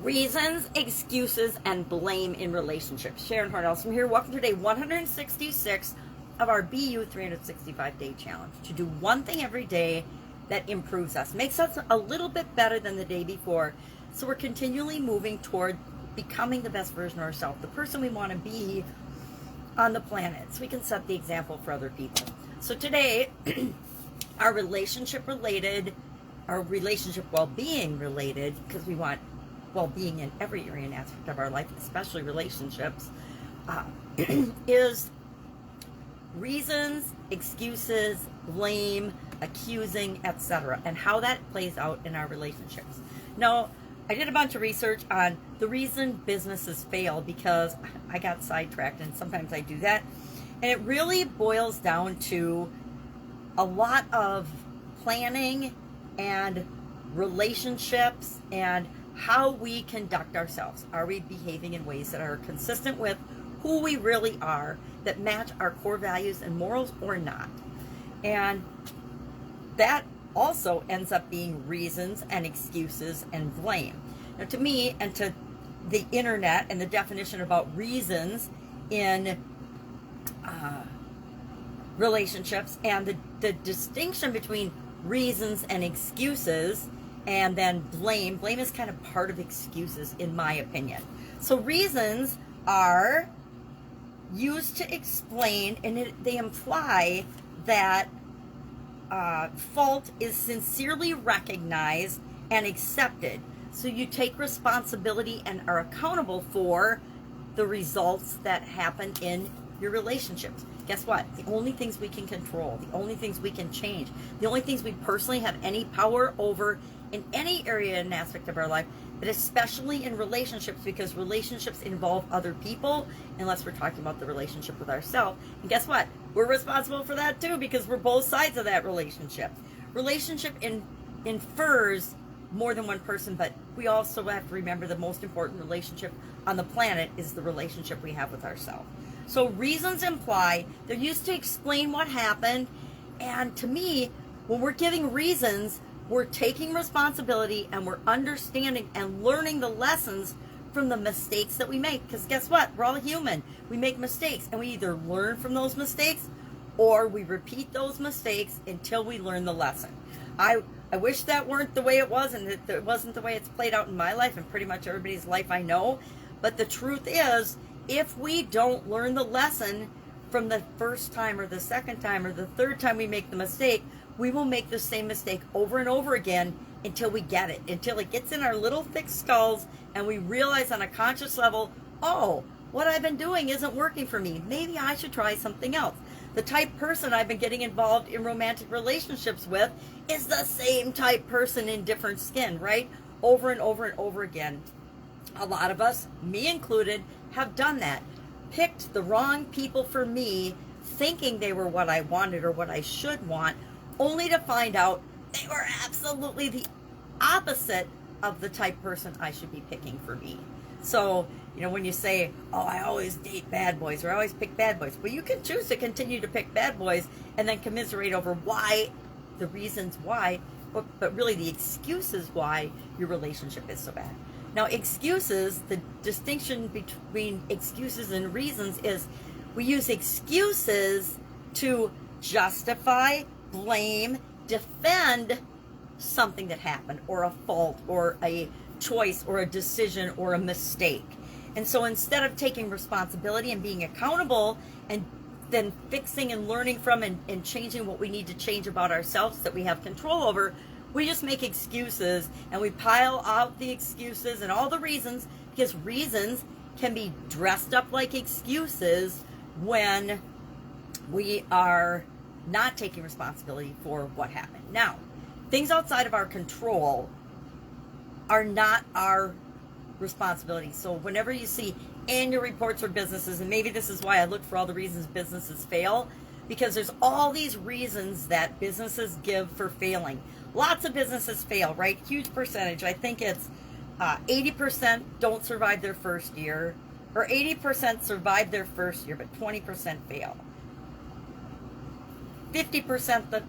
Reasons, excuses, and blame in relationships. Sharon Horne-Ellstrom here. Welcome to day 166 of our BU 365-day challenge. To do one thing every day that improves us, makes us a little bit better than the day before. So we're continually moving toward becoming the best version of ourselves, the person we want to be on the planet, so we can set the example for other people. So today, our relationship well-being related, because we want well-being in every area and aspect of our life, especially relationships, is reasons, excuses, blame, accusing, etc., and how that plays out in our relationships. Now, I did a bunch of research on the reason businesses fail, because I got sidetracked, and sometimes I do that, and it really boils down to a lot of planning and relationships and how we conduct ourselves. Are we behaving in ways that are consistent with who we really are, that match our core values and morals, or not? And that also ends up being reasons and excuses and blame. Now, to me and to the internet and the definition about reasons in relationships, and the distinction between reasons and excuses, and then blame is kind of part of excuses, in my opinion. So reasons are used to explain, and they imply that fault is sincerely recognized and accepted. So you take responsibility and are accountable for the results that happen in your relationships. Guess what? The only things we can control, the only things we can change, the only things we personally have any power over in any area and aspect of our life, but especially in relationships, because relationships involve other people, unless we're talking about the relationship with ourselves. And guess what? We're responsible for that too, because we're both sides of that relationship. Relationship infers more than one person, but we also have to remember the most important relationship on the planet is the relationship we have with ourselves. So reasons imply, they're used to explain what happened, and to me, when we're giving reasons, we're taking responsibility and we're understanding and learning the lessons from the mistakes that we make. Because guess what? We're all human. We make mistakes, and we either learn from those mistakes or we repeat those mistakes until we learn the lesson. I wish that weren't the way it was, and that it wasn't the way it's played out in my life and pretty much everybody's life I know. But the truth is, if we don't learn the lesson from the first time or the second time or the third time we make the mistake, we will make the same mistake over and over again until we get it, until it gets in our little thick skulls and we realize on a conscious level, oh, what I've been doing isn't working for me. Maybe I should try something else. The type person I've been getting involved in romantic relationships with is the same type person in different skin, right? Over and over and over again. A lot of us, me included, have done that. Picked the wrong people for me, thinking they were what I wanted or what I should want, only to find out they were absolutely the opposite of the type person I should be picking for me. So, when you say, oh, I always date bad boys, or I always pick bad boys, well, you can choose to continue to pick bad boys and then commiserate over why, the reasons why, but really the excuses why your relationship is so bad. Now, excuses, the distinction between excuses and reasons is we use excuses to justify, blame, defend something that happened, or a fault, or a choice, or a decision, or a mistake. And so instead of taking responsibility and being accountable and then fixing and learning from and changing what we need to change about ourselves that we have control over, we just make excuses, and we pile out the excuses and all the reasons, because reasons can be dressed up like excuses when we are not taking responsibility for what happened. Now, things outside of our control are not our responsibility. So whenever you see annual reports for businesses, and maybe this is why I look for all the reasons businesses fail, because there's all these reasons that businesses give for failing. Lots of businesses fail, right? Huge percentage. I think it's 80% don't survive their first year, or 80% survive their first year, but 20% fail. 50%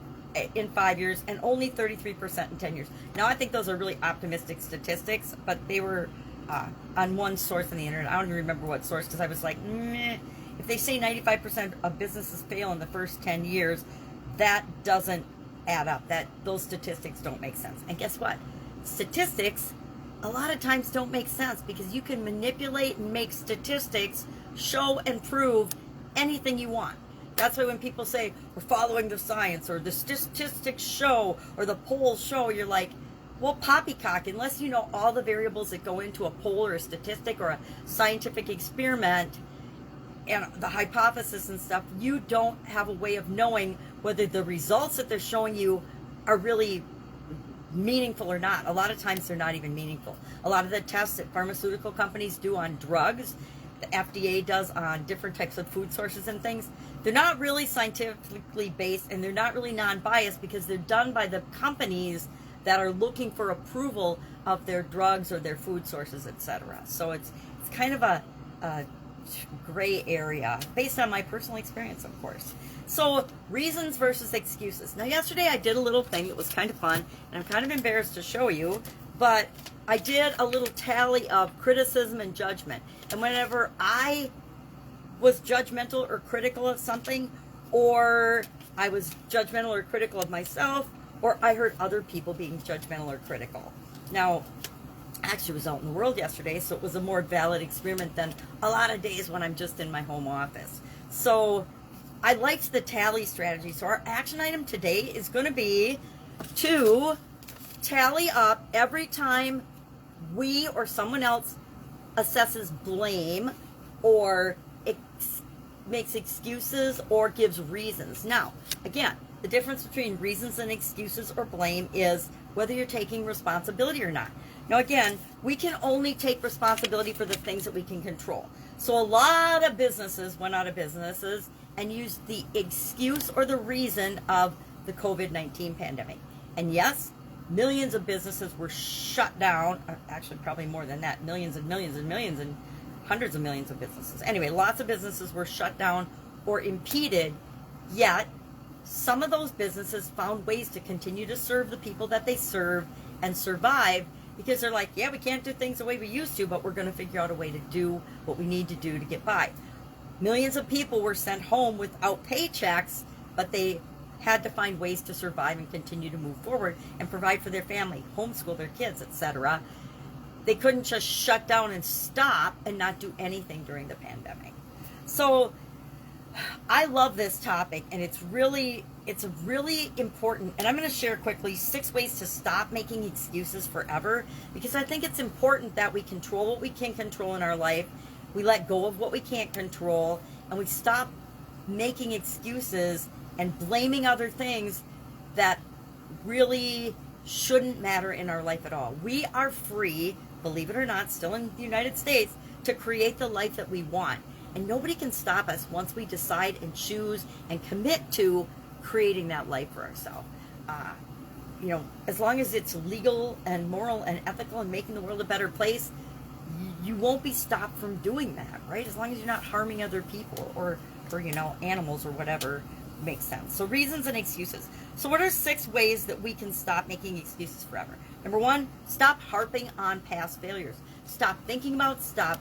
in 5 years, and only 33% in 10 years. Now, I think those are really optimistic statistics, but they were on one source on the internet. I don't even remember what source, because I was like, meh. If they say 95% of businesses fail in the first 10 years, that doesn't add up. Those statistics don't make sense. And guess what? Statistics a lot of times don't make sense, because you can manipulate and make statistics show and prove anything you want. That's why when people say we're following the science, or the statistics show, or the polls show, you're like, well, poppycock, unless you know all the variables that go into a poll or a statistic or a scientific experiment and the hypothesis and stuff, you don't have a way of knowing whether the results that they're showing you are really meaningful or not. A lot of times they're not even meaningful. A lot of the tests that pharmaceutical companies do on drugs, the FDA does on different types of food sources and things, they're not really scientifically based, and they're not really non-biased, because they're done by the companies that are looking for approval of their drugs or their food sources, etc. So it's kind of a gray area based on my personal experience, of course. So reasons versus excuses. Now, yesterday I did a little thing that was kind of fun, and I'm kind of embarrassed to show you, but I did a little tally of criticism and judgment. And whenever I was judgmental or critical of something, or I was judgmental or critical of myself, or I heard other people being judgmental or critical. Now, I actually was out in the world yesterday, so it was a more valid experiment than a lot of days when I'm just in my home office. So I liked the tally strategy. So our action item today is going to be to tally up every time we or someone else assesses blame, or makes excuses, or gives reasons. Now, again, the difference between reasons and excuses or blame is whether you're taking responsibility or not. Now, again, we can only take responsibility for the things that we can control. So a lot of businesses went out of businesses and used the excuse or the reason of the COVID-19 pandemic. And yes, millions of businesses were shut down. Actually, probably more than that. Millions and millions and millions and hundreds of millions of businesses. Anyway, lots of businesses were shut down or impeded, yet some of those businesses found ways to continue to serve the people that they serve and survive, because they're like, yeah, we can't do things the way we used to, but we're going to figure out a way to do what we need to do to get by. Millions of people were sent home without paychecks, but they had to find ways to survive and continue to move forward and provide for their family, homeschool their kids, etc. They couldn't just shut down and stop and not do anything during the pandemic. So I love this topic, and it's really important. And I'm going to share quickly 6 ways to stop making excuses forever, because I think it's important that we control what we can control in our life. We let go of what we can't control, and we stop making excuses and blaming other things that really shouldn't matter in our life at all. We are free, believe it or not, still in the United States, to create the life that we want. And nobody can stop us once we decide and choose and commit to creating that life for ourselves. As long as it's legal and moral and ethical and making the world a better place, you won't be stopped from doing that, right? As long as you're not harming other people or animals or whatever makes sense. So reasons and excuses. So what are 6 ways that we can stop making excuses forever? Number 1, stop harping on past failures. Stop thinking about, stop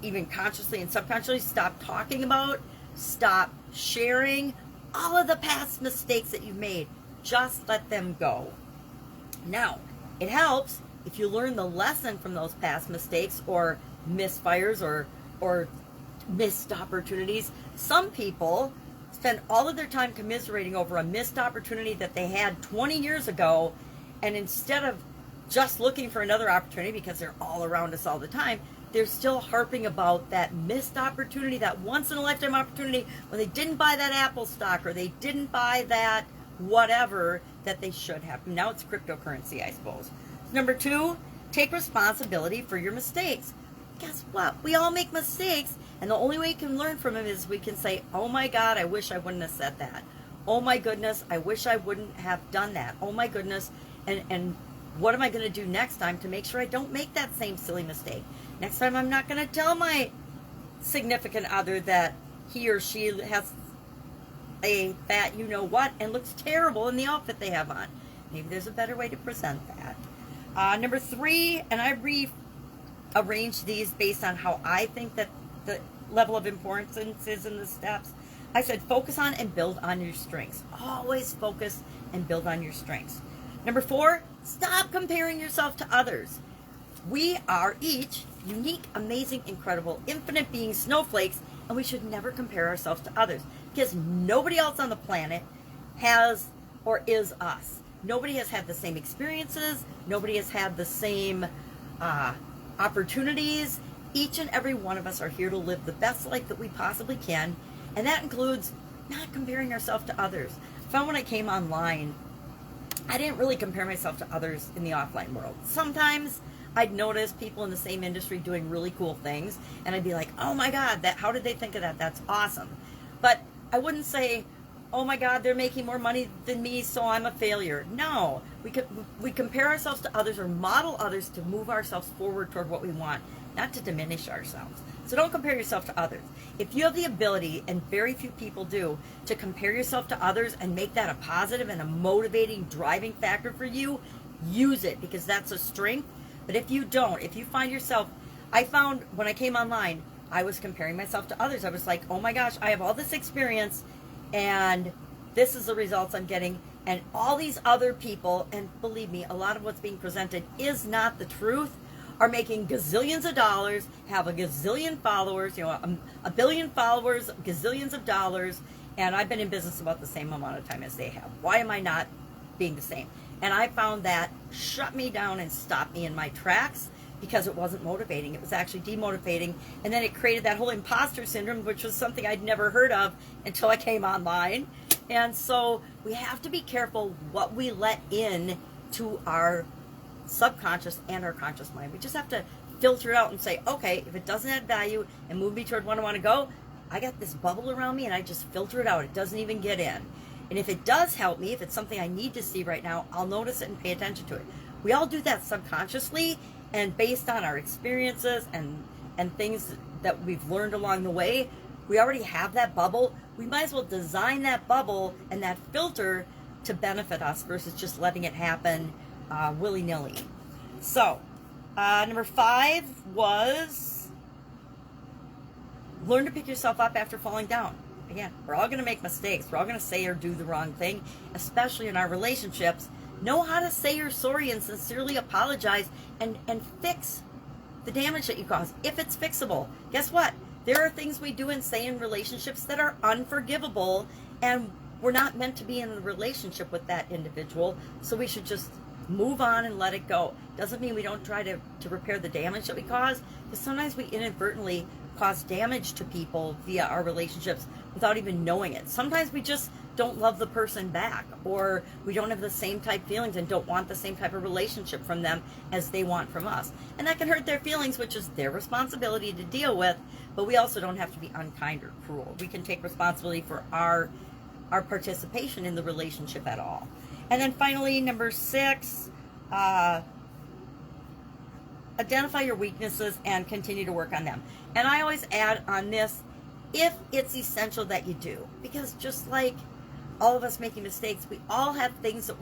even consciously and subconsciously, stop talking about, stop sharing all of the past mistakes that you've made. Just let them go. Now, it helps if you learn the lesson from those past mistakes or misfires or missed opportunities. Some people spend all of their time commiserating over a missed opportunity that they had 20 years ago, and instead of just looking for another opportunity, because they're all around us all the time, they're still harping about that missed opportunity, that once-in-a-lifetime opportunity when they didn't buy that Apple stock or they didn't buy that whatever that they should have. Now it's cryptocurrency, I suppose. Number 2, take responsibility for your mistakes. Guess what? We all make mistakes, and the only way you can learn from them is we can say, oh my God, I wish I wouldn't have said that. Oh my goodness, I wish I wouldn't have done that. Oh my goodness, and what am I going to do next time to make sure I don't make that same silly mistake? Next time I'm not going to tell my significant other that he or she has a fat you-know-what and looks terrible in the outfit they have on. Maybe there's a better way to present that. Number 3, and I arranged these based on how I think that the level of importance is in the steps. I said focus on and build on your strengths. Always focus and build on your strengths. Number 4, stop comparing yourself to others. We are each unique, amazing, incredible, infinite beings, snowflakes, and we should never compare ourselves to others because nobody else on the planet has or is us. Nobody has had the same experiences. Nobody has had the same opportunities. Each and every one of us are here to live the best life that we possibly can, and that includes not comparing ourselves to others. I found when I came online, I didn't really compare myself to others in the offline world. Sometimes I'd notice people in the same industry doing really cool things, and I'd be like, oh my God, how did they think of that? That's awesome. But I wouldn't say, oh my God, they're making more money than me, so I'm a failure. No, we compare ourselves to others or model others to move ourselves forward toward what we want, not to diminish ourselves. So don't compare yourself to others. If you have the ability, and very few people do, to compare yourself to others and make that a positive and a motivating driving factor for you, use it, because that's a strength. But if you don't, if you find yourself, I found when I came online, I was comparing myself to others. I was like, oh my gosh, I have all this experience, and this is the results I'm getting, and all these other people, and believe me, a lot of what's being presented is not the truth, are making gazillions of dollars, have a gazillion followers, a billion followers, gazillions of dollars, and I've been in business about the same amount of time as they have. Why am I not being the same? And I found that shut me down and stopped me in my tracks because it wasn't motivating. It was actually demotivating. And then it created that whole imposter syndrome, which was something I'd never heard of until I came online. And so we have to be careful what we let in to our subconscious and our conscious mind. We just have to filter it out and say, okay, if it doesn't add value and move me toward where I want to go, I got this bubble around me and I just filter it out. It doesn't even get in. And if it does help me, if it's something I need to see right now, I'll notice it and pay attention to it. We all do that subconsciously, and based on our experiences and things that we've learned along the way, we already have that bubble. We might as well design that bubble and that filter to benefit us versus just letting it happen willy-nilly. So, number 5 was learn to pick yourself up after falling down. Again, we're all going to make mistakes. We're all going to say or do the wrong thing, especially in our relationships. Know how to say you're sorry and sincerely apologize and fix the damage that you caused, if it's fixable. Guess what? There are things we do and say in relationships that are unforgivable, and we're not meant to be in a relationship with that individual, so we should just move on and let it go. Doesn't mean we don't try to repair the damage that we caused, because sometimes we inadvertently cause damage to people via our relationships without even knowing it. Sometimes we just don't love the person back, or we don't have the same type feelings and don't want the same type of relationship from them as they want from us. And that can hurt their feelings, which is their responsibility to deal with, but we also don't have to be unkind or cruel. We can take responsibility for our participation in the relationship at all. And then finally, number 6, identify your weaknesses and continue to work on them. And I always add on this, if it's essential that you do, because just like all of us making mistakes, we all have things that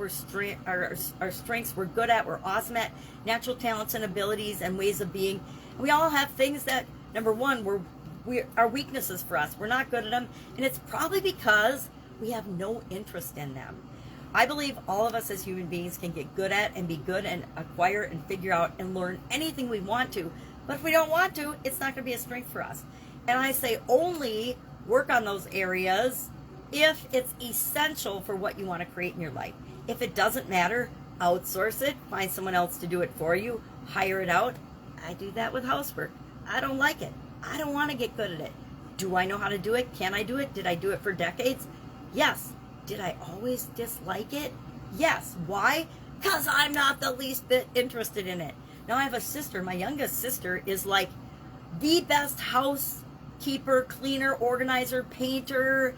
our strengths we're good at, we're awesome at, natural talents and abilities and ways of being. We all have things that, number 1, are weaknesses for us. We're not good at them, and it's probably because we have no interest in them. I believe all of us as human beings can get good at and be good and acquire and figure out and learn anything we want to. But if we don't want to, it's not going to be a strength for us. And I say only work on those areas if it's essential for what you want to create in your life. If it doesn't matter, outsource it, find someone else to do it for you, hire it out. I do that with housework. I don't like it. I don't want to get good at it. Do I know how to do it? Can I do it? Did I do it for decades? Yes. Did I always dislike it? Yes. Why? Because I'm not the least bit interested in it. Now I have a sister. My youngest sister is like the best housekeeper, cleaner, organizer, painter,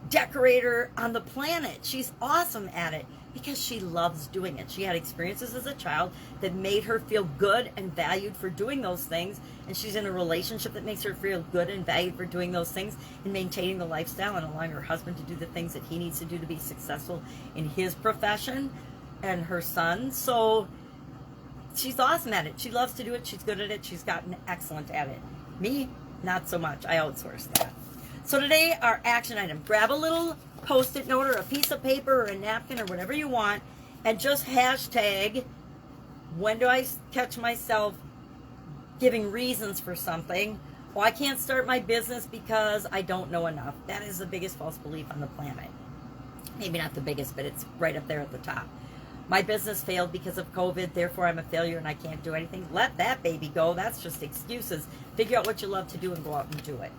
decorator on the planet. She's awesome at it because she loves doing it. She had experiences as a child that made her feel good and valued for doing those things, and she's in a relationship that makes her feel good and valued for doing those things and maintaining the lifestyle and allowing her husband to do the things that he needs to do to be successful in his profession, and her son. So she's awesome at it. She loves to do it. She's good at it. She's gotten excellent at it. Me, not so much. I outsource that. So today, our action item. Grab a little Post-it note or a piece of paper or a napkin or whatever you want, and just hashtag, when do I catch myself giving reasons for something? Well, I can't start my business because I don't know enough. That is the biggest false belief on the planet. Maybe not the biggest, but it's right up there at the top. My business failed because of COVID, therefore I'm a failure and I can't do anything. Let that baby go. That's just excuses. Figure out what you love to do and go out and do it.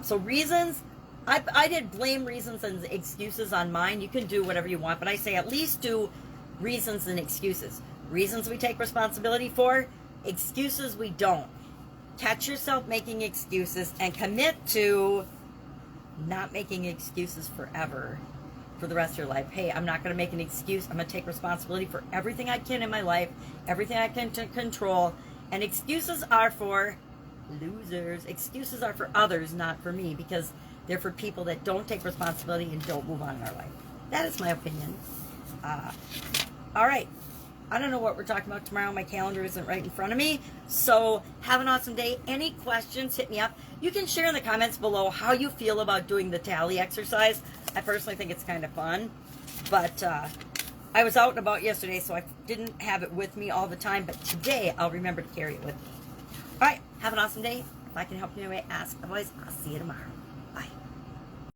So reasons, I did blame, reasons, and excuses on mine. You can do whatever you want, but I say at least do reasons and excuses. Reasons we take responsibility for, excuses we don't. Catch yourself making excuses and commit to not making excuses forever. For the rest of your life. Hey, I'm not going to make an excuse. I'm going to take responsibility for everything I can in my life, everything I can control. And excuses are for losers. Excuses are for others, not for me, because they're for people that don't take responsibility and don't move on in our life. That is my opinion. All right. I don't know what we're talking about tomorrow. My calendar isn't right in front of me. So have an awesome day. Any questions, hit me up. You can share in the comments below how you feel about doing the tally exercise. I personally think it's kind of fun. But I was out and about yesterday, so I didn't have it with me all the time. But today, I'll remember to carry it with me. All right. Have an awesome day. If I can help you in any way, ask. Otherwise, I'll see you tomorrow.